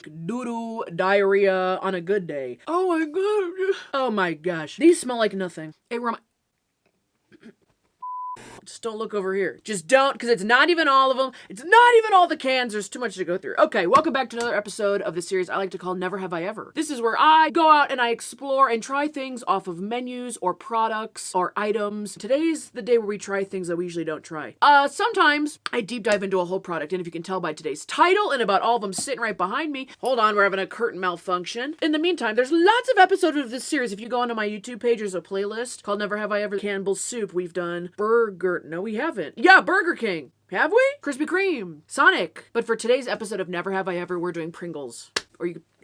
doo-doo diarrhea on a good day. Oh my god. Oh my gosh. These smell like nothing. Just don't look over here. Just don't, because it's not even all of them. It's not even all the cans. There's too much to go through. Okay, welcome back to another episode of the series I like to call Never Have I Ever. This is where I go out and I explore and try things off of menus or products or items. Today's the day where we try things that we usually don't try. Sometimes I deep dive into a whole product, and if you can tell by today's title and about all of them sitting right behind me, hold on, we're having a curtain malfunction. In the meantime, there's lots of episodes of this series. If you go onto my YouTube page, there's a playlist called Never Have I Ever Campbell's Soup. We've done burger. No, we haven't. Yeah, Burger King. Have we? Krispy Kreme. Sonic. But for today's episode of Never Have I Ever, we're doing Pringles.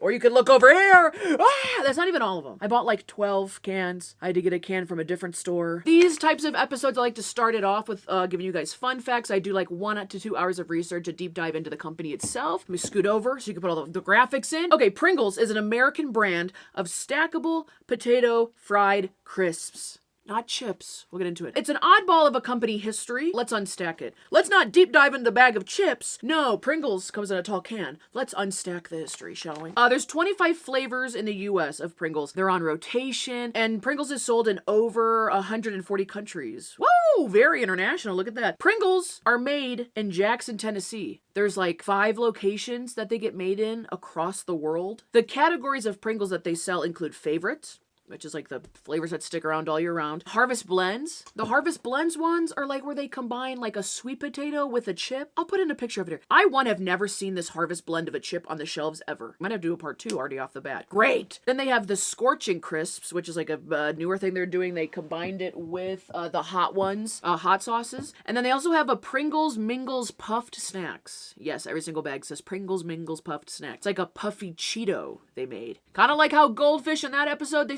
Or you could look over here. Ah, that's not even all of them. I bought like 12 cans. I had to get a can from a different store. These types of episodes, I like to start it off with giving you guys fun facts. I do like 1 to 2 hours of research, a deep dive into the company itself. Let me scoot over so you can put all the graphics in. Okay, Pringles is an American brand of stackable potato fried crisps. Not chips. We'll get into it. It's an oddball of a company history. Let's unstack it. Let's not deep dive into the bag of chips. No, Pringles comes in a tall can. Let's unstack the history, shall we? There's 25 flavors in the US of Pringles. They're on rotation, and Pringles is sold in over 140 countries. Whoa, very international. Look at that. Pringles are made in Jackson, Tennessee. There's like 5 locations that they get made in across the world. The categories of Pringles that they sell include favorites, which is like the flavors that stick around all year round. Harvest blends. The Harvest blends ones are like where they combine like a sweet potato with a chip. I'll put in a picture of it here. I have never seen this Harvest blend of a chip on the shelves ever. Might have to do a part 2 already off the bat. Great. Then they have the Scorching Crisps, which is like a newer thing they're doing. They combined it with the hot ones, hot sauces. And then they also have a Pringles Mingles Puffed Snacks. Yes, every single bag says Pringles Mingles Puffed Snacks. It's like a puffy Cheeto they made. Kind of like how Goldfish in that episode,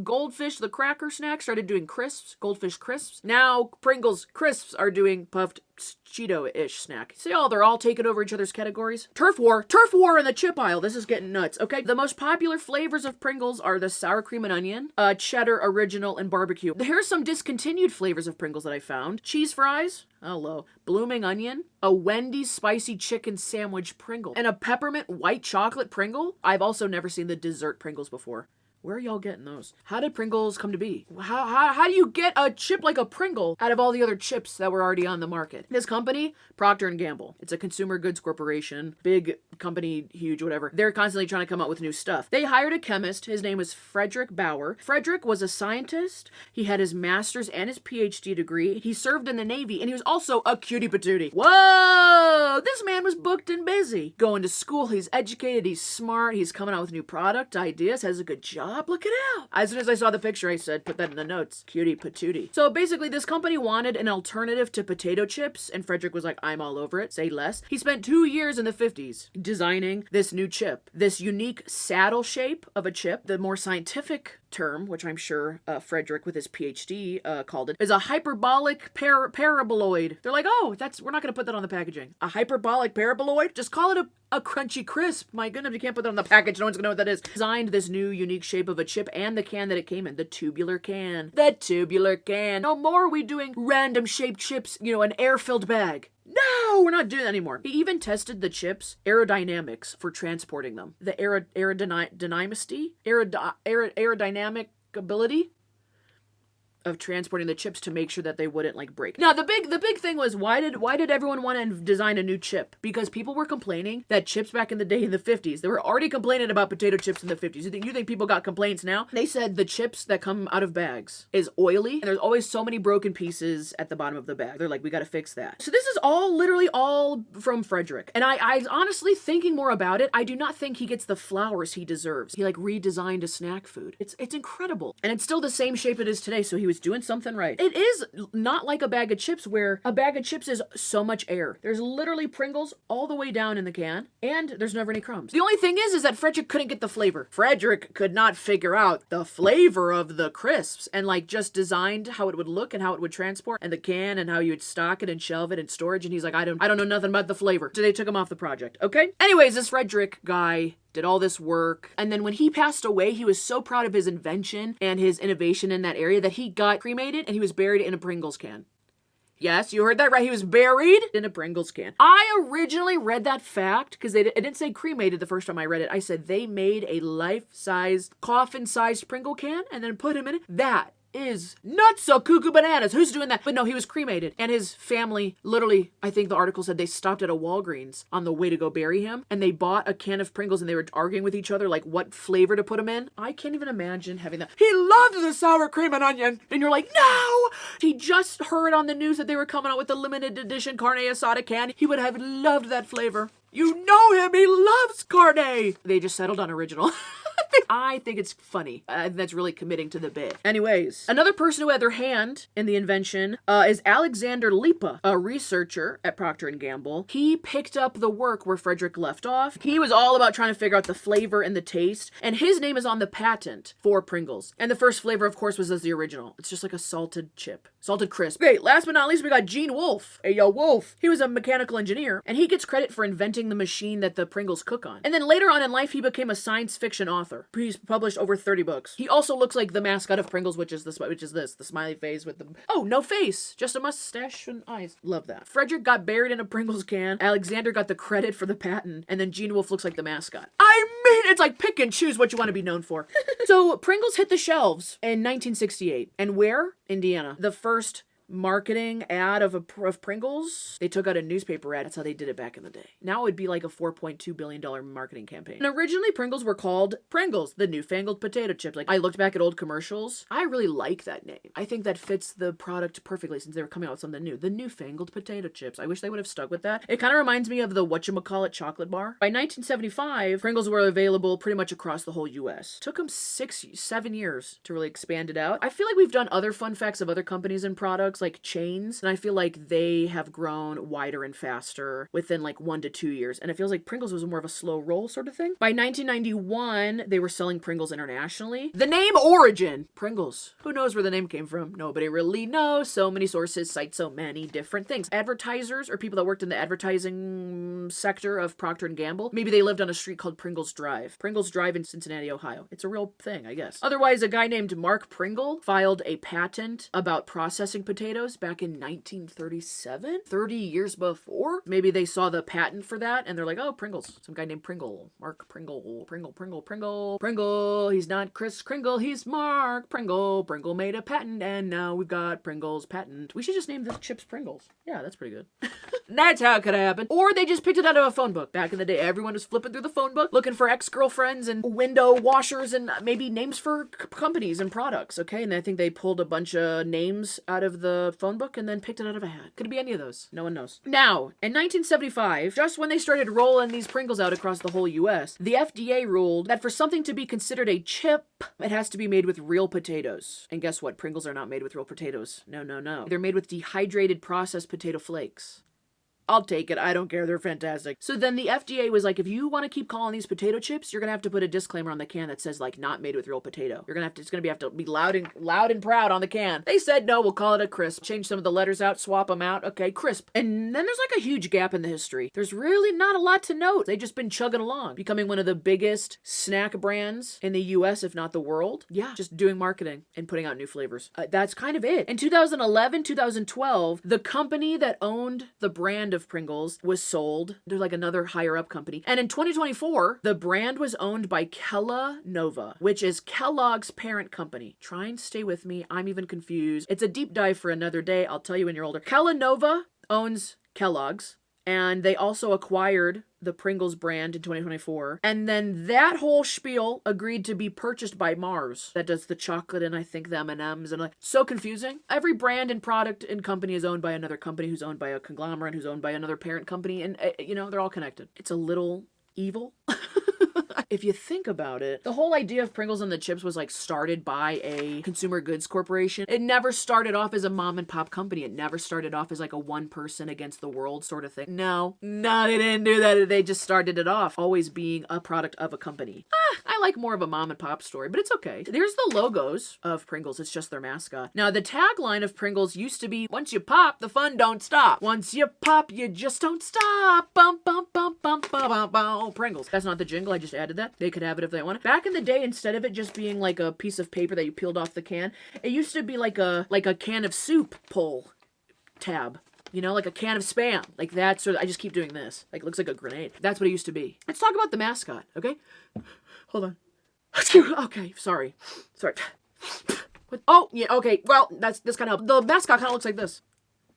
Goldfish, the cracker snack, started doing crisps, Goldfish crisps. Now Pringles crisps are doing puffed Cheeto-ish snack. See how they're all taking over each other's categories? Turf war in the chip aisle. This is getting nuts. Okay, the most popular flavors of Pringles are the sour cream and onion, cheddar, original, and barbecue. Here's some discontinued flavors of Pringles that I found. Cheese fries. Hello. Blooming onion, a Wendy's spicy chicken sandwich Pringle, and a peppermint white chocolate Pringle. I've also never seen the dessert Pringles before. Where are y'all getting those? How did Pringles come to be? How do you get a chip like a Pringle out of all the other chips that were already on the market? This company, Procter & Gamble. It's a consumer goods corporation. Big company, huge, whatever. They're constantly trying to come up with new stuff. They hired a chemist. His name was Frederick Baur. Frederick was a scientist. He had his master's and his PhD degree. He served in the Navy, and he was also a cutie patootie. Whoa! This man was booked and busy. Going to school, he's educated, he's smart, he's coming out with new product ideas, has a good job. Look it out. As soon as I saw the picture, I said, put that in the notes. Cutie patootie. So basically, this company wanted an alternative to potato chips, and Frederick was like, I'm all over it. Say less. He spent 2 years in the 50s designing this new chip. This unique saddle shape of a chip. The more scientific term, which I'm sure Frederick with his PhD called it, is a hyperbolic paraboloid. They're like, oh, we're not going to put that on the packaging. A hyperbolic paraboloid? Just call it a crunchy crisp. My goodness, you can't put that on the package. No one's going to know what that is. Designed this new unique shape of a chip and the can that it came in. The tubular can. The tubular can. No more are we doing random shaped chips, an air-filled bag. No, we're not doing that anymore. He even tested the chips' aerodynamics for transporting them. The aerodynamic ability of transporting the chips to make sure that they wouldn't break. Now the big thing was why did everyone want to design a new chip? Because people were complaining that chips back in the day in the 50s, they were already complaining about potato chips in the 50s. You think people got complaints now? They said the chips that come out of bags is oily and there's always so many broken pieces at the bottom of the bag. They're like, we got to fix that. So this is literally all from Frederick. And I honestly, thinking more about it, I do not think he gets the flowers he deserves. He redesigned a snack food. It's incredible. And it's still the same shape it is today. So he was doing something right. It is not like a bag of chips where a bag of chips is so much air. There's literally Pringles all the way down in the can, and there's never any crumbs. The only thing is that Frederick couldn't get the flavor. Frederick could not figure out the flavor of the crisps and just designed how it would look and how it would transport and the can and how you would stock it and shelve it in storage. And he's like, I don't know nothing about the flavor. So they took him off the project. Okay. Anyways, this Frederick guy did all this work. And then when he passed away, he was so proud of his invention and his innovation in that area that he got cremated and he was buried in a Pringles can. Yes, you heard that right. He was buried in a Pringles can. I originally read that fact because it didn't say cremated the first time I read it. I said they made a life-sized, coffin-sized Pringle can and then put him in it. That is nuts, so cuckoo bananas. Who's doing that? But no, he was cremated. And his family, literally, I think the article said they stopped at a Walgreens on the way to go bury him. And they bought a can of Pringles and they were arguing with each other, like what flavor to put him in. I can't even imagine having that. He loves the sour cream and onion. And you're like, no! He just heard on the news that they were coming out with the limited edition Carne Asada can. He would have loved that flavor. You know him. He loves carne. They just settled on original. I think it's funny. That's really committing to the bit. Anyways, another person who had their hand in the invention is Alexander Lipa, a researcher at Procter & Gamble. He picked up the work where Frederick left off. He was all about trying to figure out the flavor and the taste, and his name is on the patent for Pringles. And the first flavor, of course, was as the original. It's just like a salted chip. Salted crisp. Okay, last but not least, we got Gene Wolfe. Hey, yo, Wolfe. He was a mechanical engineer, and he gets credit for inventing the machine that the Pringles cook on. And then later on in life, he became a science fiction author. He's published over 30 books. He also looks like the mascot of Pringles, which is this, the smiley face with the, oh, no face, just a mustache and eyes. Love that. Frederick got buried in a Pringles can. Alexander got the credit for the patent, and then Gene Wolfe looks like the mascot. I mean, it's like pick and choose what you want to be known for. So Pringles hit the shelves in 1968. And where? Indiana. The first marketing ad of Pringles, they took out a newspaper ad. That's how they did it back in the day. Now it would be like a $4.2 billion marketing campaign. And originally Pringles were called Pringles, the newfangled potato chips. Like, I looked back at old commercials. I really like that name. I think that fits the product perfectly since they were coming out with something new. The newfangled potato chips. I wish they would have stuck with that. It kind of reminds me of the whatchamacallit chocolate bar. By 1975, Pringles were available pretty much across the whole US. Took them 7 years to really expand it out. I feel like we've done other fun facts of other companies and products, like chains, and I feel like they have grown wider and faster within like 1 to 2 years, and it feels like Pringles was more of a slow roll sort of thing. By 1991, they were selling Pringles internationally. The name origin, Pringles. Who knows where the name came from? Nobody really knows. So many sources cite so many different things. Advertisers or people that worked in the advertising sector of Procter & Gamble, maybe they lived on a street called Pringles Drive. Pringles Drive in Cincinnati, Ohio. It's a real thing, I guess. Otherwise, a guy named Mark Pringle filed a patent about processing potatoes back in 1937, 30 years before. Maybe they saw the patent for that and they're like, oh, Pringles. Some guy named Pringle. Mark Pringle. Pringle. He's not Chris Kringle. He's Mark Pringle. Pringle made a patent and now we've got Pringles patent. We should just name the chips Pringles. Yeah, that's pretty good. That's how it could happen. Or they just picked it out of a phone book. Back in the day, everyone was flipping through the phone book, looking for ex-girlfriends and window washers and maybe names for companies and products, okay? And I think they pulled a bunch of names out of the phone book and then picked it out of a hat. Could it be any of those? No one knows. Now, in 1975, just when they started rolling these Pringles out across the whole US, the FDA ruled that for something to be considered a chip, it has to be made with real potatoes. And guess what? Pringles are not made with real potatoes. No. They're made with dehydrated processed potato flakes. I'll take it. I don't care. They're fantastic. So then the FDA was like, if you want to keep calling these potato chips, you're going to have to put a disclaimer on the can that says like not made with real potato. You're going to have to be loud and proud on the can. They said, no, we'll call it a crisp. Change some of the letters out, swap them out. Okay, crisp. And then there's like a huge gap in the history. There's really not a lot to note. They've just been chugging along, becoming one of the biggest snack brands in the US, if not the world. Yeah, just doing marketing and putting out new flavors. That's kind of it. In 2011, 2012, the company that owned the brand of Pringles was sold to like another higher up company. And in 2024, the brand was owned by Kellanova, which is Kellogg's parent company. Try and stay with me. I'm even confused. It's a deep dive for another day. I'll tell you when you're older. Kellanova owns Kellogg's. And they also acquired the Pringles brand in 2024. And then that whole spiel agreed to be purchased by Mars. That does the chocolate and I think the M&Ms and like, so confusing. Every brand and product and company is owned by another company who's owned by a conglomerate who's owned by another parent company. And, they're all connected. It's a little evil. If you think about it, the whole idea of Pringles and the chips was like started by a consumer goods corporation. It never started off as a mom and pop company. It never started off as like a one person against the world sort of thing. No, they didn't do that. They just started it off always being a product of a company. I like more of a mom and pop story, but it's okay. There's the logos of Pringles. It's just their mascot. Now, the tagline of Pringles used to be, once you pop, the fun don't stop. Once you pop, you just don't stop. Bum, bum, bum, bum, bum, bum, bum. Pringles. That's not the jingle. I just added that. They could have it if they want. Back in the day, instead of it just being like a piece of paper that you peeled off the can, it used to be like a can of soup pull. tab. You know, like a can of Spam. Like that sort of, I just keep doing this. Like it looks like a grenade. That's what it used to be. Let's talk about the mascot, okay? Hold on. Okay, sorry. What? Oh, yeah, okay. Well, this kind of helps. The mascot kind of looks like this.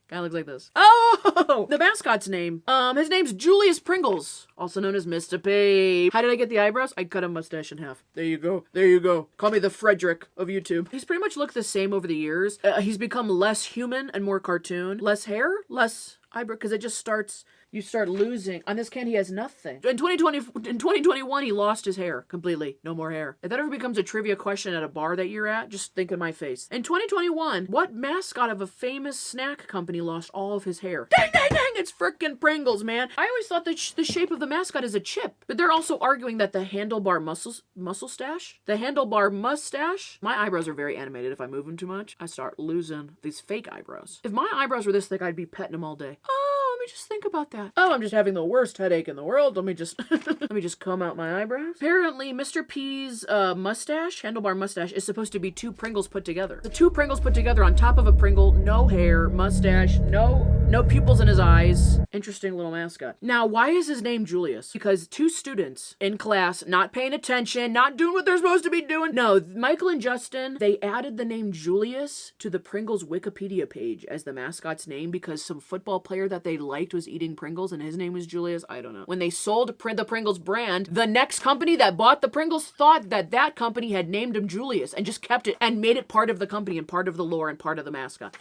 Kind of looks like this. Oh, the mascot's name. His name's Julius Pringles, also known as Mr. P. How did I get the eyebrows? I cut a mustache in half. There you go. There you go. Call me the Frederick of YouTube. He's pretty much looked the same over the years. He's become less human and more cartoon. Less hair, less eyebrow, because it just starts... You start losing. On this can, he has nothing. In 2021, he lost his hair completely. No more hair. If that ever becomes a trivia question at a bar that you're at, just think of my face. In 2021, what mascot of a famous snack company lost all of his hair? Dang, dang, dang! It's frickin' Pringles, man. I always thought that the shape of the mascot is a chip. But they're also arguing that the handlebar muscle stash? The handlebar mustache? My eyebrows are very animated. If I move them too much, I start losing these fake eyebrows. If my eyebrows were this thick, I'd be petting them all day. Let me just think about that. Oh, I'm just having the worst headache in the world. Let me just let me just comb out my eyebrows. Apparently, Mr. P's mustache, handlebar mustache, is supposed to be 2 Pringles put together. The 2 Pringles put together on top of a Pringle, no hair, mustache, no pupils in his eyes. Interesting little mascot. Now, why is his name Julius? Because 2 students in class not paying attention, not doing what they're supposed to be doing. No, Michael and Justin, they added the name Julius to the Pringles Wikipedia page as the mascot's name because some football player that they liked was eating Pringles and his name was Julius. I don't know. When they sold the Pringles brand, the next company that bought the Pringles thought that company had named him Julius and just kept it and made it part of the company and part of the lore and part of the mascot.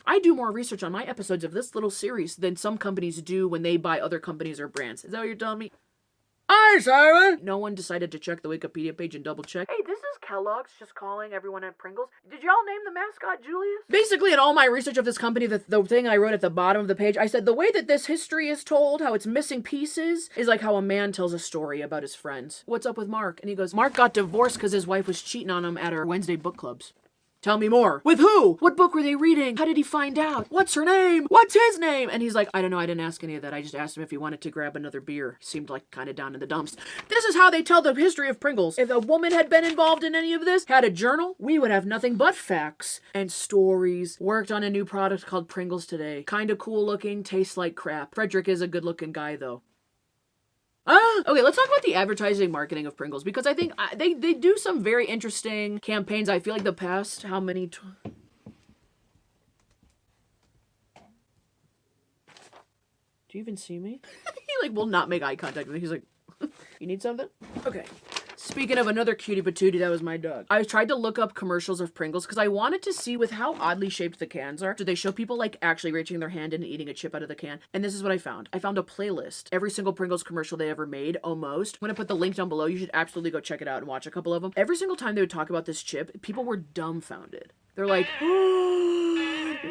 I do more research on my episodes of this little series than some companies do when they buy other companies or brands. Is that what you're telling me? Hi, Simon! No one decided to check the Wikipedia page and double check. Hey, this is Kellogg's just calling everyone at Pringles. Did y'all name the mascot Julius? Basically, in all my research of this company, the thing I wrote at the bottom of the page, I said the way that this history is told, how it's missing pieces, is like how a man tells a story about his friends. What's up with Mark? And he goes, Mark got divorced because his wife was cheating on him at her Wednesday book clubs. Tell me more. With who? What book were they reading? How did he find out? What's her name? What's his name? And he's like, I don't know. I didn't ask any of that. I just asked him if he wanted to grab another beer. He seemed like kind of down in the dumps. This is how they tell the history of Pringles. If a woman had been involved in any of this, had a journal, we would have nothing but facts and stories. Worked on a new product called Pringles today. Kind of cool looking, tastes like crap. Frederick is a good looking guy though. Okay, let's talk about the advertising marketing of Pringles because I think they do some very interesting campaigns. I feel like the past, how many... Do you even see me? He will not make eye contact with me. He's like, you need something? Okay. Speaking of another cutie patootie, that was my dog. I tried to look up commercials of Pringles because I wanted to see with how oddly shaped the cans are. Do they show people actually reaching their hand in and eating a chip out of the can? And this is what I found. I found a playlist. Every single Pringles commercial they ever made, almost. I'm gonna put the link down below. You should absolutely go check it out and watch a couple of them. Every single time they would talk about this chip, people were dumbfounded. They're like,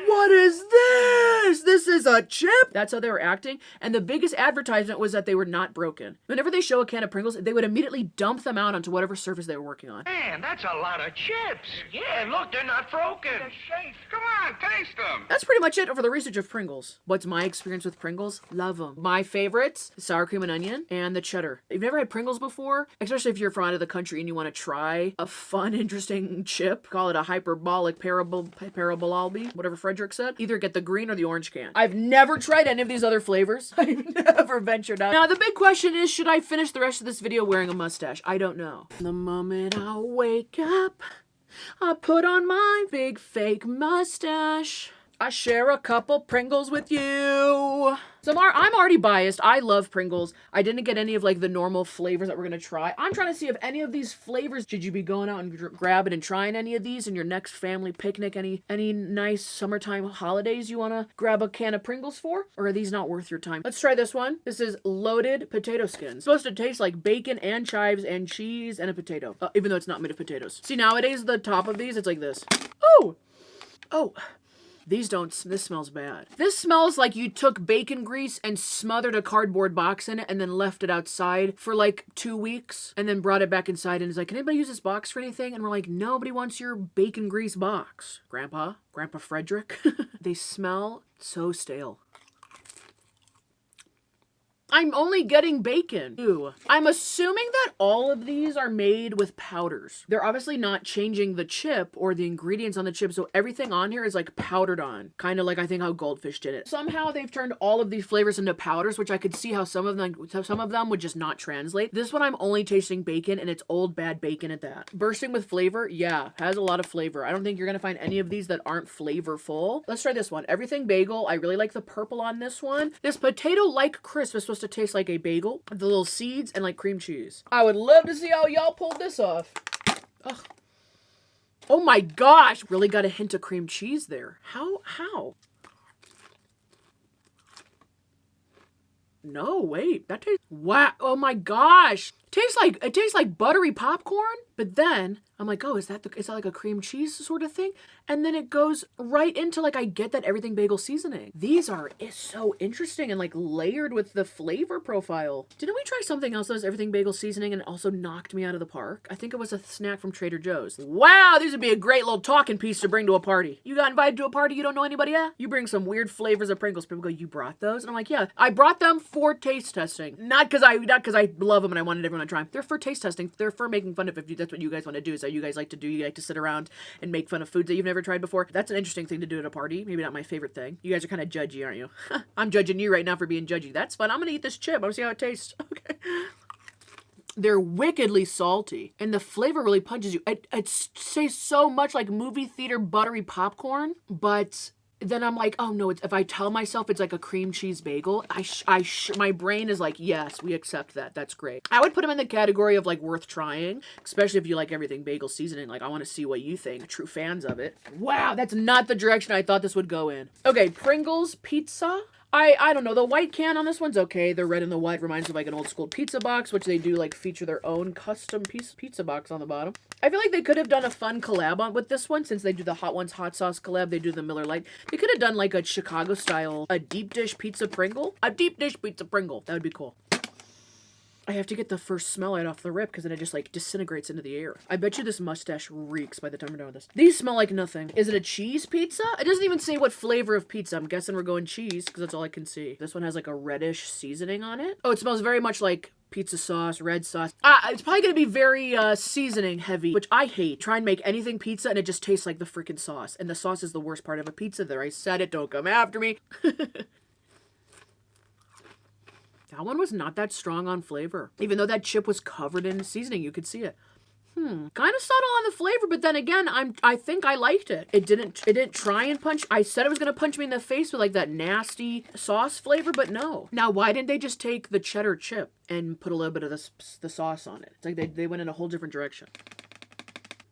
what is this? This is a chip? That's how they were acting. And the biggest advertisement was that they were not broken. Whenever they show a can of Pringles, they would immediately dump them out onto whatever surface they were working on. Man, that's a lot of chips. Yeah, look, they're not broken. They're safe. Come on, taste them. That's pretty much it for the research of Pringles. What's my experience with Pringles? Love them. My favorites, sour cream and onion and the cheddar. If you've never had Pringles before, especially if you're from out of the country and you want to try a fun, interesting chip, call it a hyperbolic parabolalby, whatever Frederick said, either get the green or the orange can. I've never tried any of these other flavors. I've never ventured out. Now, the big question is, should I finish the rest of this video wearing a mustache? I don't know. The moment I wake up, I put on my big fake mustache. I share a couple Pringles with you. So I'm already biased. I love Pringles. I didn't get any of the normal flavors that we're gonna try. I'm trying to see if any of these flavors, should you be going out and grabbing and trying any of these in your next family picnic, any nice summertime holidays you wanna grab a can of Pringles for? Or are these not worth your time? Let's try this one. This is loaded potato skins. It's supposed to taste like bacon and chives and cheese and a potato, even though it's not made of potatoes. See, nowadays the top of these, it's like this. Oh. These don't, this smells bad. This smells like you took bacon grease and smothered a cardboard box in it and then left it outside for 2 weeks and then brought it back inside and is like, can anybody use this box for anything? And we're like, nobody wants your bacon grease box. Grandpa Frederick. They smell so stale. I'm only getting bacon. Ew. I'm assuming that all of these are made with powders. They're obviously not changing the chip or the ingredients on the chip, so everything on here is like powdered on. Kind of like I think how Goldfish did it. Somehow they've turned all of these flavors into powders, which I could see how some of them would just not translate. This one I'm only tasting bacon, and it's old bad bacon at that. Bursting with flavor, yeah, has a lot of flavor. I don't think you're gonna find any of these that aren't flavorful. Let's try this one. Everything bagel. I really like the purple on this one. This potato-like crisp is supposed to taste like a bagel. The little seeds and like cream cheese. I would love to see how y'all pulled this off. Ugh. Oh my gosh. Really got a hint of cream cheese there. How? No, wait. That tastes... Wow. Oh my gosh. It tastes like buttery popcorn, but then I'm like, oh, is that like a cream cheese sort of thing? And then it goes right into like, I get that everything bagel seasoning. These is so interesting and like layered with the flavor profile. Didn't we try something else that was everything bagel seasoning and also knocked me out of the park? I think it was a snack from Trader Joe's. Wow, this would be a great little talking piece to bring to a party. You got invited to a party you don't know anybody at? You bring some weird flavors of Pringles. People go, you brought those? And I'm like, yeah, I brought them for taste testing. Not because I love them and I wanted everyone to try them. They're for taste testing. They're for making fun of if that's what you guys want to do. Is that you guys like to do? You like to sit around and make fun of foods that you've never tried before. That's an interesting thing to do at a party. Maybe not my favorite thing. You guys are kind of judgy, aren't you? I'm judging you right now for being judgy. That's fun. I'm gonna eat this chip. I'm gonna see how it tastes. Okay. They're wickedly salty, and the flavor really punches you. It tastes so much like movie theater buttery popcorn, but then I'm like, oh no, if I tell myself it's like a cream cheese bagel, my brain is like, yes, we accept that. That's great. I would put them in the category of like worth trying, especially if you like everything bagel seasoning. Like, I want to see what you think, true fans of it. Wow, that's not the direction I thought this would go in. Okay, Pringles pizza. I don't know. The white can on this one's okay. The red and the white reminds me of like an old school pizza box, which they do like feature their own custom pizza box on the bottom. I feel like they could have done a fun collab with this one, since they do the Hot Ones hot sauce collab. They do the Miller Lite. They could have done like a Chicago style, a deep dish pizza Pringle. A deep dish pizza Pringle. That would be cool. I have to get the first smell right off the rip because then it just like disintegrates into the air. I bet you this mustache reeks by the time we're done with this. These smell like nothing. Is it a cheese pizza? It doesn't even say what flavor of pizza. I'm guessing we're going cheese because that's all I can see. This one has like a reddish seasoning on it. Oh, it smells very much like pizza sauce, red sauce. It's probably going to be very seasoning heavy, which I hate. Try and make anything pizza and it just tastes like the freaking sauce. And the sauce is the worst part of a pizza. There, I said it. Don't come after me. That one was not that strong on flavor. Even though that chip was covered in seasoning, you could see it. Kind of subtle on the flavor, but then again, I think I liked it. It didn't try and punch. I said it was gonna punch me in the face with like that nasty sauce flavor, but no. Now, why didn't they just take the cheddar chip and put a little bit of the sauce on it? It's like they went in a whole different direction.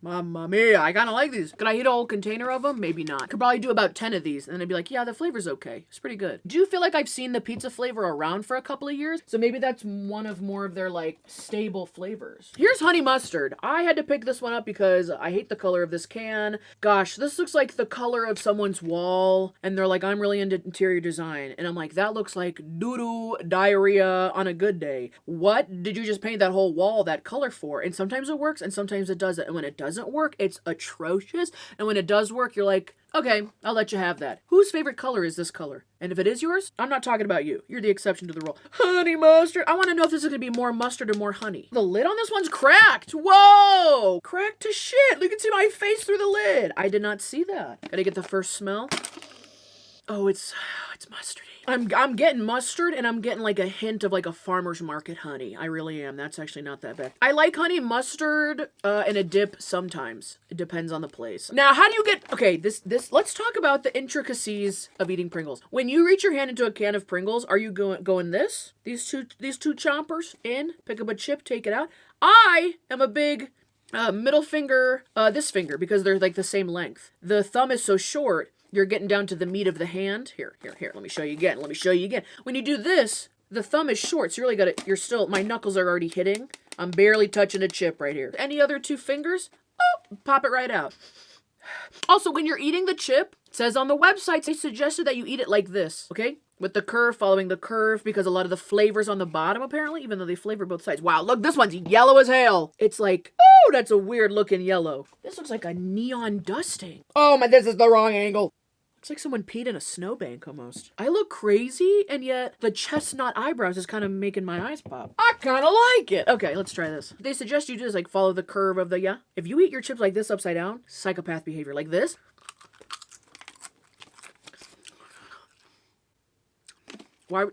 Mamma mia, I kind of like these. Could I eat a whole container of them? Maybe not. Could probably do about 10 of these, and then I'd be like, yeah, the flavor's okay. It's pretty good. Do you feel like I've seen the pizza flavor around for a couple of years? So maybe that's one of more of their, like, stable flavors. Here's honey mustard. I had to pick this one up because I hate the color of this can. Gosh, this looks like the color of someone's wall, and they're like, I'm really into interior design. And I'm like, that looks like doo-doo diarrhea on a good day. What did you just paint that whole wall that color for? And sometimes it works, and sometimes it doesn't. And when it doesn't work, it's atrocious. And when it does work, you're like, okay, I'll let you have that. Whose favorite color is this color? And if it is yours, I'm not talking about you. You're the exception to the rule. Honey mustard. I want to know if this is going to be more mustard or more honey. The lid on this one's cracked. Whoa! Cracked to shit. You can see my face through the lid. I did not see that. Gotta get the first smell. Oh, it's mustardy. I'm getting mustard, and I'm getting like a hint of like a farmer's market honey. I really am. That's actually not that bad. I like honey mustard and a dip sometimes. It depends on the place. Now, how do you get... Okay, this let's talk about the intricacies of eating Pringles. When you reach your hand into a can of Pringles, are you going this? These two chompers in, pick up a chip, take it out. I am a big middle finger, this finger, because they're like the same length. The thumb is so short, you're getting down to the meat of the hand. Here. Let me show you again. When you do this, the thumb is short, so my knuckles are already hitting. I'm barely touching a chip right here. Any other two fingers? Oh, pop it right out. Also, when you're eating the chip, it says on the website, they suggested that you eat it like this, okay? With the curve, following the curve, because a lot of the flavor's on the bottom, apparently, even though they flavor both sides. Wow, look, this one's yellow as hell. It's like, oh, that's a weird looking yellow. This looks like a neon dusting. Oh my, this is the wrong angle. It's like someone peed in a snowbank almost. I look crazy, and yet the chestnut eyebrows is kind of making my eyes pop. I kind of like it. Okay, let's try this. They suggest you just like follow the curve of the, If you eat your chips like this upside down, psychopath behavior. Like this. Why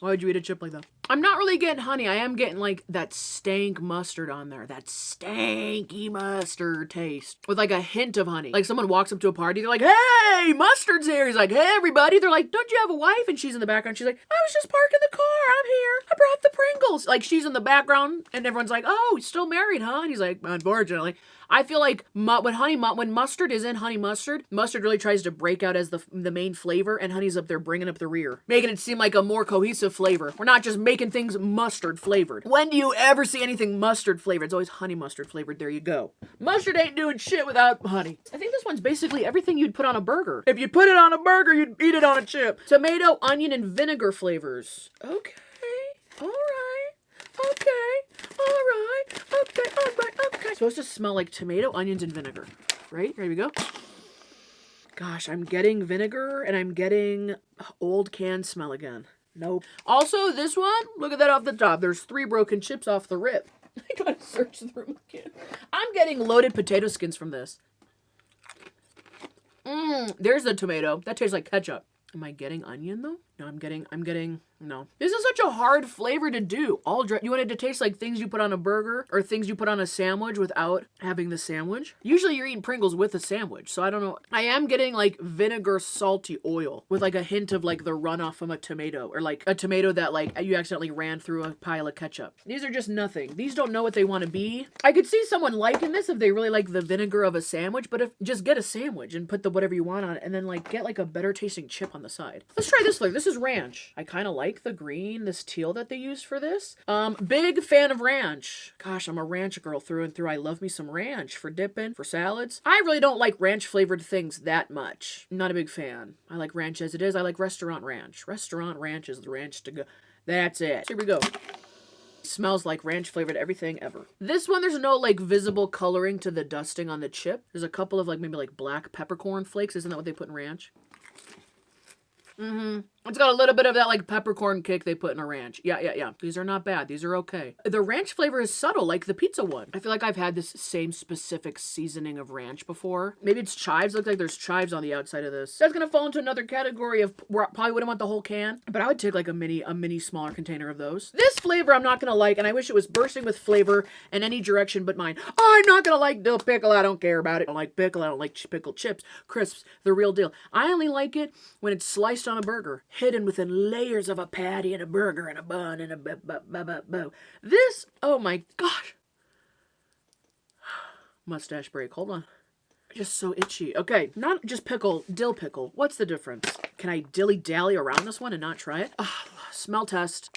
would you eat a chip like that? I'm not really getting honey. I am getting like that stank mustard on there. That stanky mustard taste with like a hint of honey. Like someone walks up to a party. They're like, hey, mustard's here. He's like, hey, everybody. They're like, don't you have a wife? And she's in the background. She's like, I was just parking the car. I'm here. I brought the Pringles. Like she's in the background and everyone's like, oh, he's still married, huh? And he's like, unfortunately. I feel like when mustard is in honey mustard really tries to break out as the main flavor, and honey's up there bringing up the rear, making it seem like a more cohesive flavor. We're not just making things mustard flavored. When do you ever see anything mustard flavored? It's always honey mustard flavored. There you go. Mustard ain't doing shit without honey. I think this one's basically everything you'd put on a burger. If you put it on a burger, you'd eat it on a chip. Tomato, onion, and vinegar flavors. Okay. All right. Okay. All right. Okay. All right. Okay. It's supposed to smell like tomato, onions, and vinegar. Right? Here we go. Gosh, I'm getting vinegar and I'm getting old can smell again. Nope. Also, this one, look at that off the top. There's 3 broken chips off the rip. I gotta search through them again. I'm getting loaded potato skins from this. There's the tomato. That tastes like ketchup. Am I getting onion though? No, I'm getting, no. This is such a hard flavor to do. You want it to taste like things you put on a burger or things you put on a sandwich without having the sandwich. Usually you're eating Pringles with a sandwich, so I don't know. I am getting like vinegar salty oil with like a hint of like the runoff from a tomato or like a tomato that like you accidentally ran through a pile of ketchup. These are just nothing. These don't know what they want to be. I could see someone liking this if they really like the vinegar of a sandwich, but if just get a sandwich and put the whatever you want on it and then like get like a better tasting chip on the side. Let's try this flavor. This is ranch. I kind of like the green, this teal that they used for this. Big fan of ranch. Gosh, I'm a ranch girl through and through. I love me some ranch for dipping, for salads. I really don't like ranch flavored things that much. I'm not a big fan. I like ranch as it is. I like restaurant ranch. Restaurant ranch is the ranch to go. That's it. Here we go. Smells like ranch flavored everything ever. This one, there's no like visible coloring to the dusting on the chip. There's a couple of like maybe like black peppercorn flakes. Isn't that what they put in ranch? It's got a little bit of that like peppercorn kick they put in a ranch. Yeah. These are not bad. These are okay. The ranch flavor is subtle, like the pizza one. I feel like I've had this same specific seasoning of ranch before. Maybe it's chives. Looks like there's chives on the outside of this. That's gonna fall into another category of where I probably wouldn't want the whole can, but I would take like a mini smaller container of those. This flavor I'm not gonna like, and I wish it was bursting with flavor in any direction but mine. I'm not gonna like dill pickle. I don't care about it. I don't like pickle. I don't like pickle chips, crisps, the real deal. I only like it when it's sliced on a burger, hidden within layers of a patty and a burger and a bun and a This, oh my gosh. Mustache break. Hold on. Just so itchy. Okay, not just pickle, dill pickle. What's the difference? Can I dilly-dally around this one and not try it? Smell test.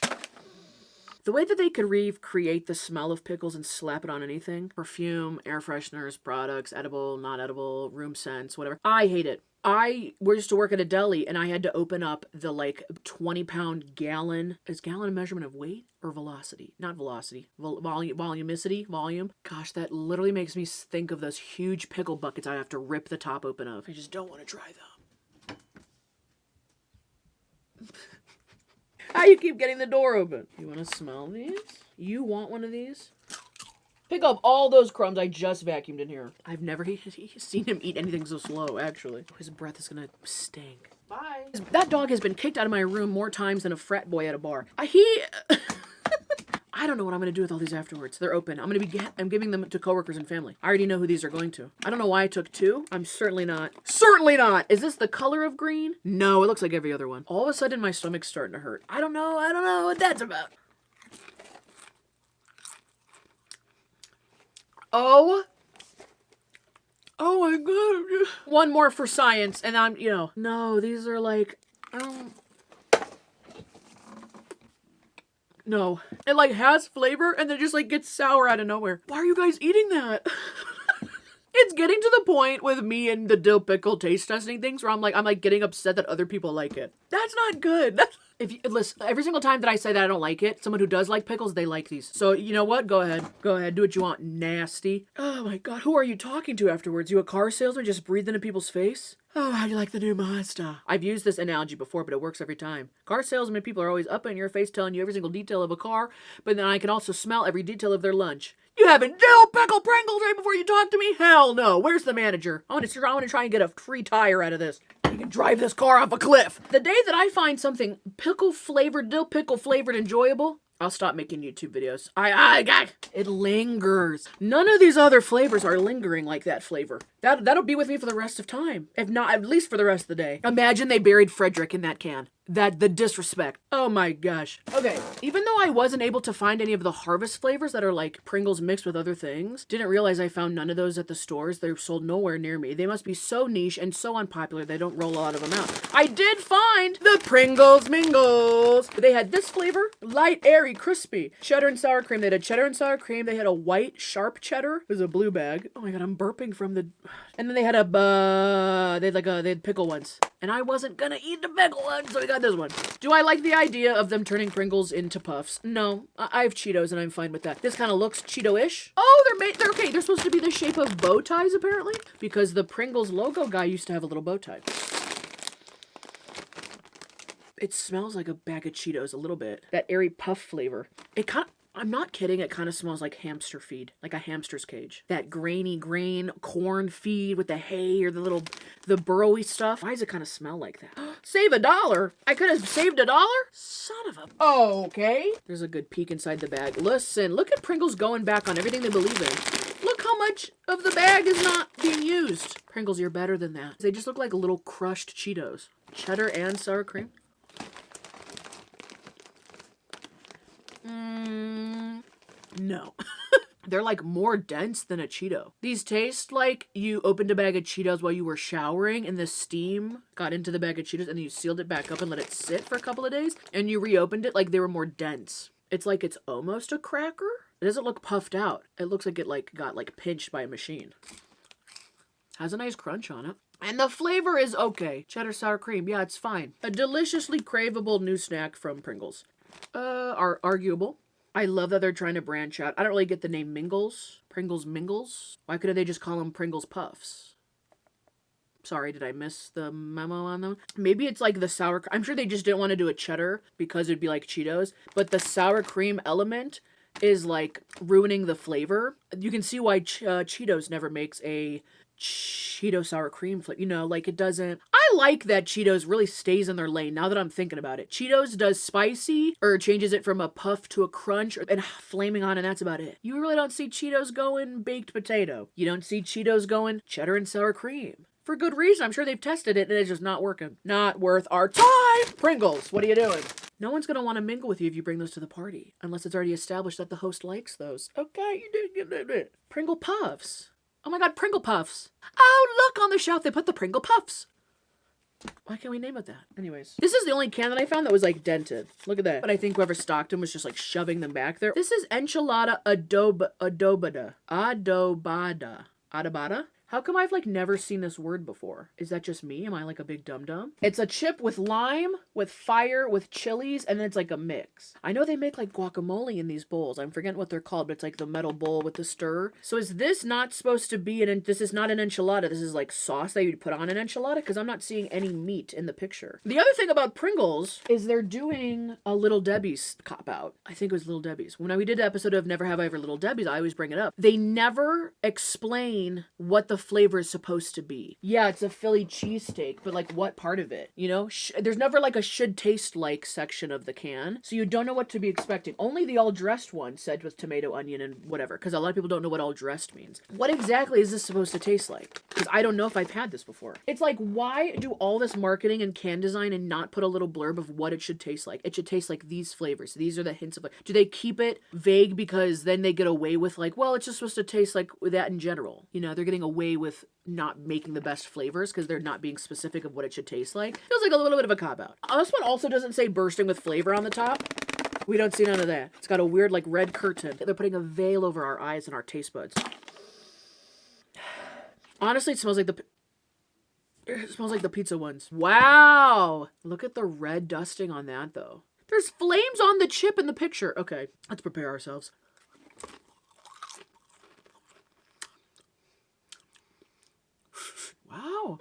The way that they could recreate the smell of pickles and slap it on anything, perfume, air fresheners, products, edible, not edible, room scents, whatever. I hate it. I used to work at a deli and I had to open up the like 20-pound gallon. Is gallon a measurement of weight or velocity? Not velocity. Volume. Gosh, that literally makes me think of those huge pickle buckets I have to rip the top open of. I just don't want to try them. How you keep getting the door open? You want to smell these? You want one of these? Pick up all those crumbs I just vacuumed in here. I've never seen him eat anything so slow, actually. His breath is gonna stink. Bye. That dog has been kicked out of my room more times than a frat boy at a bar. I don't know what I'm gonna do with all these afterwards. They're open. I'm giving them to coworkers and family. I already know who these are going to. I don't know why I took 2. I'm certainly not. Certainly not! Is this the color of green? No, it looks like every other one. All of a sudden, my stomach's starting to hurt. I don't know what that's about. Oh my god. One more for science, and I'm, no, these are like, no. It like has flavor, and then it just like gets sour out of nowhere. Why are you guys eating that? It's getting to the point with me and the dill pickle taste testing things where I'm like getting upset that other people like it. That's not good. Listen, every single time that I say that I don't like it, someone who does like pickles, they like these. So you know what? Go ahead, do what you want, nasty. Oh my god, who are you talking to afterwards? You a car salesman just breathed into people's face? Oh, how do you like the new Mazda? I've used this analogy before, but it works every time. Car salesmen people are always up in your face telling you every single detail of a car, but then I can also smell every detail of their lunch. You haven't dill pickle Pringles right before you talk to me? Hell no. Where's the manager? I want to try and get a free tire out of this. You can drive this car off a cliff. The day that I find something dill pickle flavored enjoyable, I'll stop making YouTube videos. It lingers. None of these other flavors are lingering like that flavor. That'll be with me for the rest of time. If not, at least for the rest of the day. Imagine they buried Frederick in that can. The disrespect. Oh my gosh. Okay, even though I wasn't able to find any of the harvest flavors that are like Pringles mixed with other things, didn't realize I found none of those at the stores. They're sold nowhere near me. They must be so niche and so unpopular they don't roll a lot of them out. I did find the Pringles mingles. They had this flavor, light, airy, crispy. Cheddar and sour cream. They had a cheddar and sour cream. They had a white, sharp cheddar. It was a blue bag. Oh my god, I'm burping from the... And then they had they had pickle ones. And I wasn't gonna eat the pickle one, so we got this one. Do I like the idea of them turning Pringles into puffs? No. I have Cheetos and I'm fine with that. This kind of looks Cheeto-ish. Oh, they're okay. They're supposed to be the shape of bow ties, apparently. Because the Pringles logo guy used to have a little bow tie. It smells like a bag of Cheetos a little bit. That airy puff flavor. I'm not kidding, it kind of smells like hamster feed, like a hamster's cage. That grainy grain corn feed with the hay or the burrowy stuff. Why does it kind of smell like that? Save $1. I could have saved $1? Son of a... Oh, okay. There's a good peek inside the bag. Listen, look at Pringles going back on everything they believe in. Look how much of the bag is not being used. Pringles, you're better than that. They just look like little crushed Cheetos. Cheddar and sour cream. No. They're like more dense than a Cheeto. These taste like you opened a bag of Cheetos while you were showering and the steam got into the bag of Cheetos and then you sealed it back up and let it sit for a couple of days and you reopened it like they were more dense. It's like it's almost a cracker. It doesn't look puffed out. It looks like it got pinched by a machine. Has a nice crunch on it. And the flavor is okay. Cheddar sour cream. Yeah, it's fine. A deliciously craveable new snack from Pringles. Are arguable. I love that they're trying to branch out. I don't really get the name Mingles. Pringles Mingles. Why couldn't they just call them Pringles Puffs? Sorry, did I miss the memo on them? Maybe it's like the sour... I'm sure they just didn't want to do a cheddar because it'd be like Cheetos. But the sour cream element is like ruining the flavor. You can see why Cheetos never makes a Cheeto sour cream flavor. You know, like it doesn't... I like that Cheetos really stays in their lane now that I'm thinking about it. Cheetos does spicy or changes it from a puff to a crunch and flaming on, and that's about it. You really don't see Cheetos going baked potato. You don't see Cheetos going cheddar and sour cream. For good reason. I'm sure they've tested it and it's just not working. Not worth our time! Pringles, what are you doing? No one's gonna want to mingle with you if you bring those to the party. Unless it's already established that the host likes those. Okay, you did it. Pringle Puffs. Oh my god, Pringle Puffs. Oh, look on the shelf, they put the Pringle Puffs. Why can't we name it that? Anyways, this is the only can that I found that was like dented. Look at that. But I think whoever stocked them was just like shoving them back there. This is Enchilada adobada. Adobada? How come I've like never seen this word before? Is that just me? Am I like a big dum-dum? It's a chip with lime, with fire, with chilies, and then it's like a mix. I know they make like guacamole in these bowls. I'm forgetting what they're called, but it's like the metal bowl with the stir. So is this not supposed to be this is not an enchilada. This is like sauce that you'd put on an enchilada? Because I'm not seeing any meat in the picture. The other thing about Pringles is they're doing a Little Debbie's cop-out. I think it was Little Debbie's. When we did the episode of Never Have I Ever Little Debbie's, I always bring it up. They never explain what the flavor is supposed to be. Yeah, it's a Philly cheesesteak, but like what part of it? You know, there's never like a should taste like section of the can, so you don't know what to be expecting. Only the all dressed one said with tomato, onion, and whatever, because a lot of people don't know what all dressed means. What exactly is this supposed to taste like? Because I don't know if I've had this before. It's like, why do all this marketing and can design and not put a little blurb of what it should taste like? It should taste like these flavors. These are the hints of do they keep it vague because then they get away with like, well, it's just supposed to taste like that in general. You know, they're getting away with not making the best flavors because they're not being specific of what it should taste like. Feels like a little bit of a cop-out. This one also doesn't say bursting with flavor on the top. We don't see none of that. It's got a weird like red curtain. They're putting a veil over our eyes and our taste buds. Honestly, it smells like the pizza ones. Wow! Look at the red dusting on that though. There's flames on the chip in the picture. Okay, let's prepare ourselves. Wow.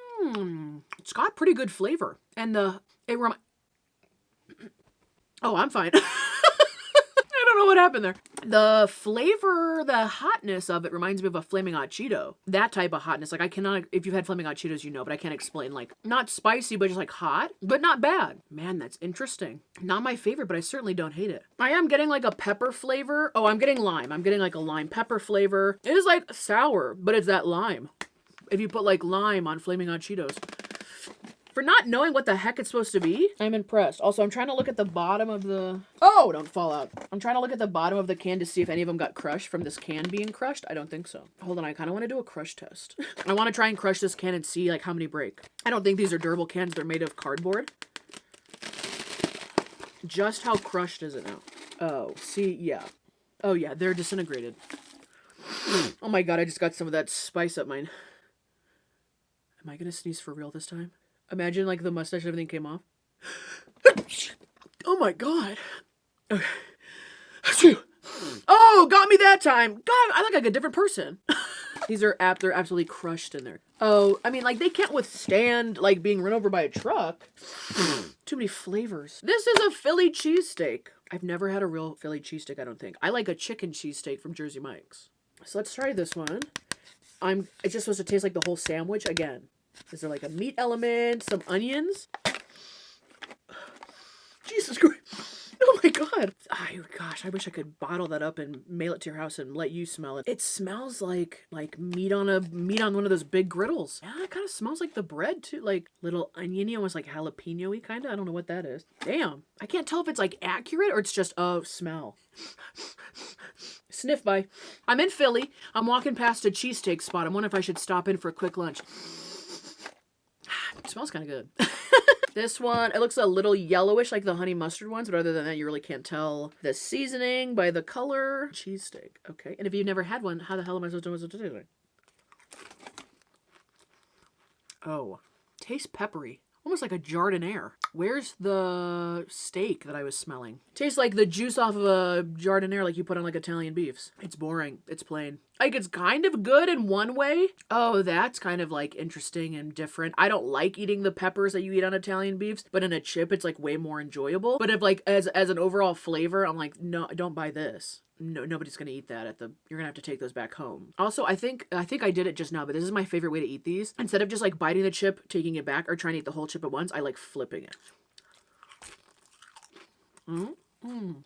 It's got pretty good flavor. And oh, I'm fine. I don't know what happened there. The flavor, the hotness of it reminds me of a Flaming Hot Cheeto. That type of hotness. Like I cannot, if you've had Flaming Hot Cheetos, you know, but I can't explain. Like not spicy, but just like hot, but not bad. Man, that's interesting. Not my favorite, but I certainly don't hate it. I am getting like a pepper flavor. Oh, I'm getting lime. I'm getting like a lime pepper flavor. It is like sour, but it's that lime. If you put like lime on Flaming Hot Cheetos. For not knowing what the heck it's supposed to be, I'm impressed. Also, I'm trying to look at the bottom of the... Oh, don't fall out. I'm trying to look at the bottom of the can to see if any of them got crushed from this can being crushed. I don't think so. Hold on, I kind of want to do a crush test. I want to try and crush this can and see like how many break. I don't think these are durable cans. They're made of cardboard. Just how crushed is it now? Oh, see, yeah. Oh, yeah, they're disintegrated. Oh my god, I just got some of that spice up mine. Am I gonna sneeze for real this time? Imagine like the mustache and everything came off. Oh my god. Okay. Oh, got me that time. God, I look like a different person. These are they're absolutely crushed in there. Oh, I mean, like they can't withstand like being run over by a truck. Too many flavors. This is a Philly cheesesteak. I've never had a real Philly cheesesteak, I don't think. I like a chicken cheesesteak from Jersey Mike's. So let's try this one. It's just supposed to taste like the whole sandwich again. Is there like a meat element, some onions? Jesus Christ. Oh my god. Gosh, I wish I could bottle that up and mail it to your house and let you smell it. It smells like meat on one of those big griddles. Yeah, it kind of smells like the bread too. Like little oniony, almost like jalapeno-y kind of. I don't know what that is. Damn. I can't tell if it's like accurate or it's just smell. Sniff by. I'm in Philly. I'm walking past a cheesesteak spot. I'm wondering if I should stop in for a quick lunch. It smells kind of good. This one, it looks a little yellowish like the honey mustard ones, but other than that, you really can't tell the seasoning by the color. Cheesesteak, okay. And if you've never had one, how the hell am I supposed to do it? Oh, tastes peppery. Almost like a jardiniere. Where's the steak that I was smelling? Tastes like the juice off of a jardiniere like you put on like Italian beefs. It's boring. It's plain. Like it's kind of good in one way. Oh, that's kind of like interesting and different. I don't like eating the peppers that you eat on Italian beefs, but in a chip it's like way more enjoyable. But if like as an overall flavor, I'm like, no, don't buy this. No, nobody's gonna eat that you're gonna have to take those back home. Also, I think I did it just now, but this is my favorite way to eat these. Instead of just like biting the chip, taking it back, or trying to eat the whole chip at once, I like flipping it.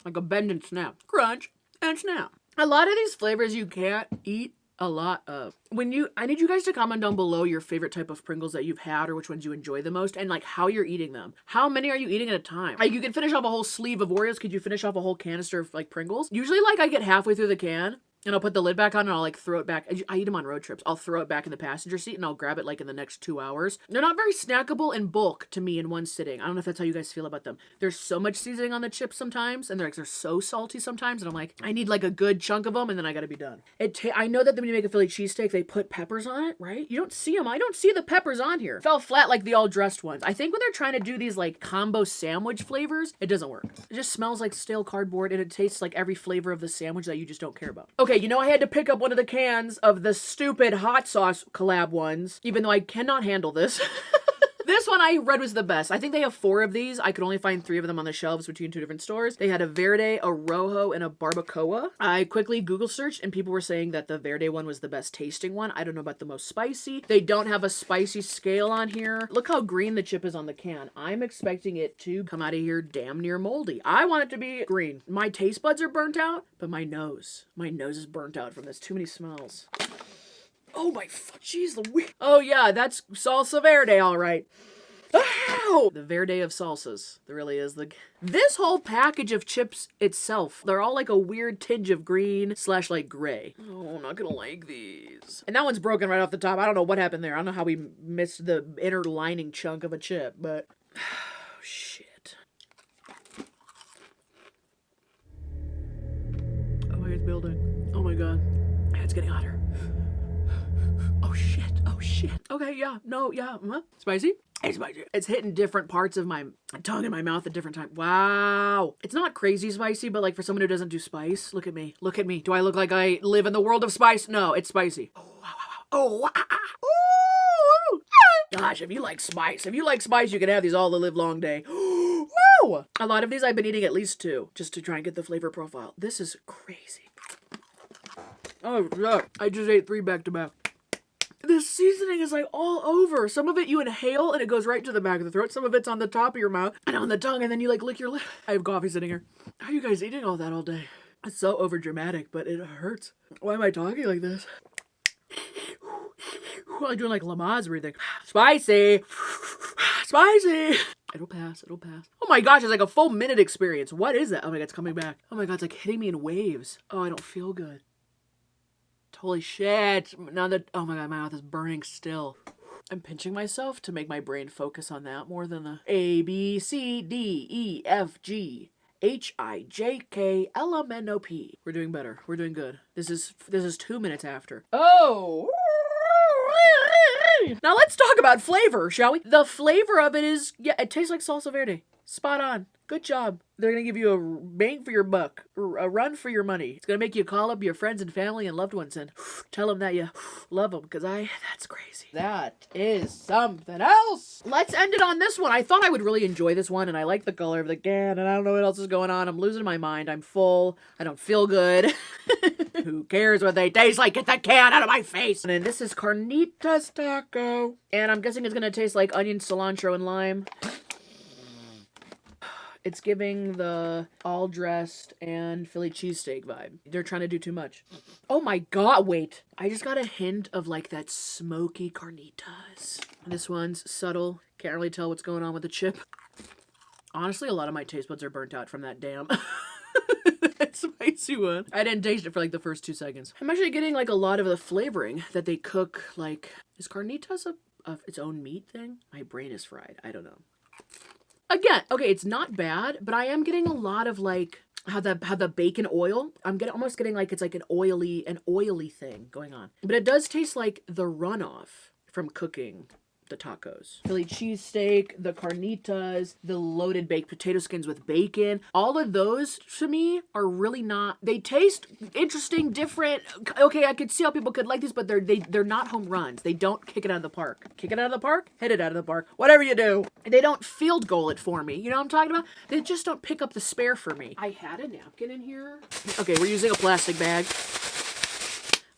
Like a bend and snap. Crunch and snap. A lot of these flavors you can't eat a lot of. I need you guys to comment down below your favorite type of Pringles that you've had or which ones you enjoy the most and like how you're eating them. How many are you eating at a time? Like you can finish off a whole sleeve of Oreos. Could you finish off a whole canister of like Pringles? Usually like I get halfway through the can and I'll put the lid back on and I'll like throw it back. I eat them on road trips. I'll throw it back in the passenger seat and I'll grab it like in the next 2 hours. They're not very snackable in bulk to me in one sitting. I don't know if that's how you guys feel about them. There's so much seasoning on the chips sometimes and they're so salty sometimes and I'm like, I need like a good chunk of them and then I gotta be done. I know that when you make a Philly cheesesteak, they put peppers on it, right? You don't see them. I don't see the peppers on here. Fell flat like the all dressed ones. I think when they're trying to do these like combo sandwich flavors, it doesn't work. It just smells like stale cardboard and it tastes like every flavor of the sandwich that you just don't care about. Okay, you know I had to pick up one of the cans of the stupid hot sauce collab ones, even though I cannot handle this. This one I read was the best. I think they have 4 of these. I could only find 3 of them on the shelves between 2 different stores. They had a Verde, a Rojo, and a Barbacoa. I quickly Google searched and people were saying that the Verde one was the best tasting one. I don't know about the most spicy. They don't have a spicy scale on here. Look how green the chip is on the can. I'm expecting it to come out of here damn near moldy. I want it to be green. My taste buds are burnt out, but my nose is burnt out from this. Too many smells. Oh my jeez Louise. Oh yeah, that's salsa verde, all right. Ow! The verde of salsas. There really is this whole package of chips itself, they're all like a weird tinge of green / like gray. Oh, I'm not gonna like these. And that one's broken right off the top. I don't know what happened there. I don't know how we missed the inner lining chunk of a chip, but shit. Oh, it's building. Oh my god. It's getting hotter. Oh shit. Okay, yeah, no, yeah. Spicy? It's spicy. It's hitting different parts of my tongue and my mouth at different times. Wow. It's not crazy spicy, but like for someone who doesn't do spice, look at me. Look at me. Do I look like I live in the world of spice? No, it's spicy. Oh, wow. Oh, wow. Ooh. Gosh, if you like spice, you can have these all the live long day. Woo! A lot of these I've been eating at least 2, just to try and get the flavor profile. This is crazy. Oh, God. I just ate 3 back to back. The seasoning is like all over. Some of it you inhale and it goes right to the back of the throat. Some of it's on the top of your mouth and on the tongue, and then you like lick your lip. I have coffee sitting here. How are you guys eating all that all day? It's so over dramatic, but it hurts. Why am I talking like this? I'm doing like Lamaze breathing. Spicy. Spicy. It'll pass. It'll pass. Oh my gosh, it's like a full minute experience. What is that? Oh my God, it's coming back. Oh my God, it's like hitting me in waves. Oh, I don't feel good. Holy shit. Now that, oh my God, my mouth is burning still. I'm pinching myself to make my brain focus on that more than the A, B, C, D, E, F, G, H, I, J, K, L, M, N, O, P. We're doing better. We're doing good. This is 2 minutes after. Oh! Now let's talk about flavor, shall we? The flavor of it is, yeah, it tastes like salsa verde. Spot on. Good job. They're going to give you a bang for your buck, a run for your money. It's going to make you call up your friends and family and loved ones and tell them that you love them, because that's crazy. That is something else. Let's end it on this one. I thought I would really enjoy this one, and I like the color of the can, and I don't know what else is going on. I'm losing my mind. I'm full. I don't feel good. Who cares what they taste like? Get the can out of my face. And then this is Carnitas taco, and I'm guessing it's going to taste like onion, cilantro, and lime. It's giving the all-dressed and Philly cheesesteak vibe. They're trying to do too much. Oh my God, wait. I just got a hint of like that smoky carnitas. This one's subtle. Can't really tell what's going on with the chip. Honestly, a lot of my taste buds are burnt out from that damn that spicy one. I didn't taste it for like the first 2 seconds. I'm actually getting like a lot of the flavoring that they cook. Like, is carnitas its own meat thing? My brain is fried. I don't know. Again, okay, it's not bad, but I am getting a lot of like how the bacon oil. I'm almost getting like it's like an oily thing going on. But it does taste like the runoff from cooking the tacos. Philly cheesesteak, the carnitas, the loaded baked potato skins with bacon. All of those to me are really not, they taste interesting, different. Okay, I could see how people could like these, but they're not home runs. They don't kick it out of the park. Kick it out of the park, hit it out of the park, whatever you do. They don't field goal it for me. You know what I'm talking about? They just don't pick up the spare for me. I had a napkin in here. Okay, we're using a plastic bag.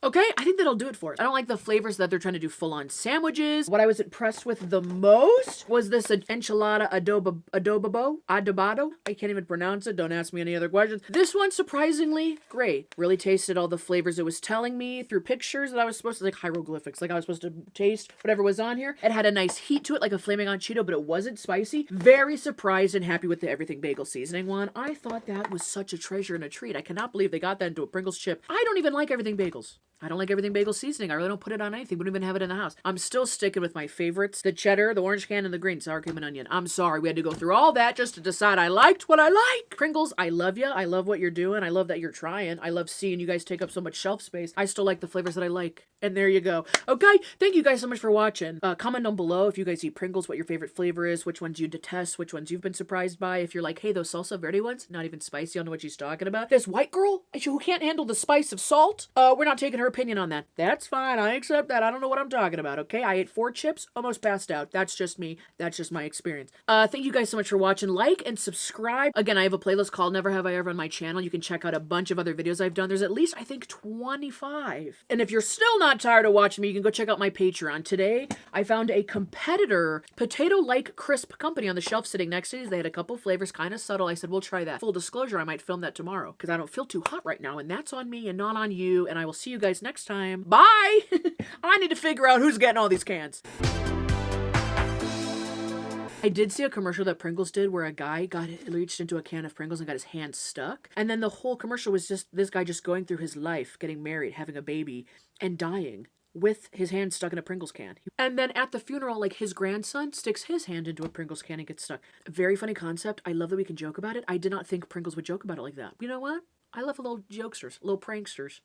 Okay, I think that'll do it for it. I don't like the flavors that they're trying to do full-on sandwiches. What I was impressed with the most was this enchilada adobado. I can't even pronounce it. Don't ask me any other questions. This one, surprisingly, great. Really tasted all the flavors it was telling me through pictures that I was supposed to, like hieroglyphics, like I was supposed to taste whatever was on here. It had a nice heat to it, like a flaming hot Cheeto, but it wasn't spicy. Very surprised and happy with the everything bagel seasoning one. I thought that was such a treasure and a treat. I cannot believe they got that into a Pringles chip. I don't even like everything bagels. I don't like everything bagel seasoning. I really don't put it on anything. We don't even have it in the house. I'm still sticking with my favorites. The cheddar, the orange can, and the green sour cream and onion. I'm sorry. We had to go through all that just to decide I liked what I like. Pringles, I love you. I love what you're doing. I love that you're trying. I love seeing you guys take up so much shelf space. I still like the flavors that I like. And there you go. Okay, thank you guys so much for watching. Comment down below if you guys eat Pringles, what your favorite flavor is, which ones you detest, which ones you've been surprised by. If you're like, hey, those salsa verde ones, not even spicy. I don't know what she's talking about. This white girl who can't handle the spice of salt, we're not taking her opinion on that. That's fine. I accept that. I don't know what I'm talking about, okay? I ate 4 chips, almost passed out. That's just me. That's just my experience. Thank you guys so much for watching. Like and subscribe. Again, I have a playlist called Never Have I Ever on my channel. You can check out a bunch of other videos I've done. There's at least, I think, 25. And if you're still not tired of watching me, you can go check out my Patreon. Today, I found a competitor potato-like crisp company on the shelf sitting next to me. They had a couple flavors, kind of subtle. I said, we'll try that. Full disclosure, I might film that tomorrow because I don't feel too hot right now, and that's on me and not on you. And I will see you guys next time. Bye! I need to figure out who's getting all these cans. I did see a commercial that Pringles did where a guy reached into a can of Pringles and got his hand stuck. And then the whole commercial was just this guy just going through his life, getting married, having a baby, and dying with his hand stuck in a Pringles can. And then at the funeral, like his grandson sticks his hand into a Pringles can and gets stuck. Very funny concept. I love that we can joke about it. I did not think Pringles would joke about it like that. You know what? I love little jokesters, little pranksters.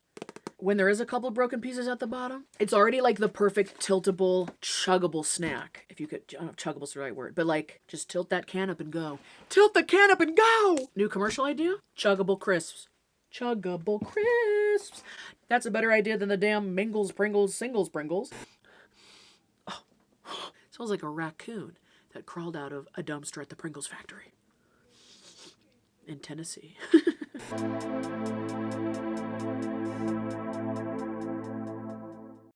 When there is a couple broken pieces at the bottom, it's already like the perfect tiltable, chuggable snack. If you could, I don't know if chuggable's the right word, but like just tilt that can up and go. Tilt the can up and go! New commercial idea? Chuggable crisps. Chuggable crisps. That's a better idea than the damn Mingles, Pringles, Singles, Pringles. Oh, it's smells like a raccoon that crawled out of a dumpster at the Pringles factory in Tennessee.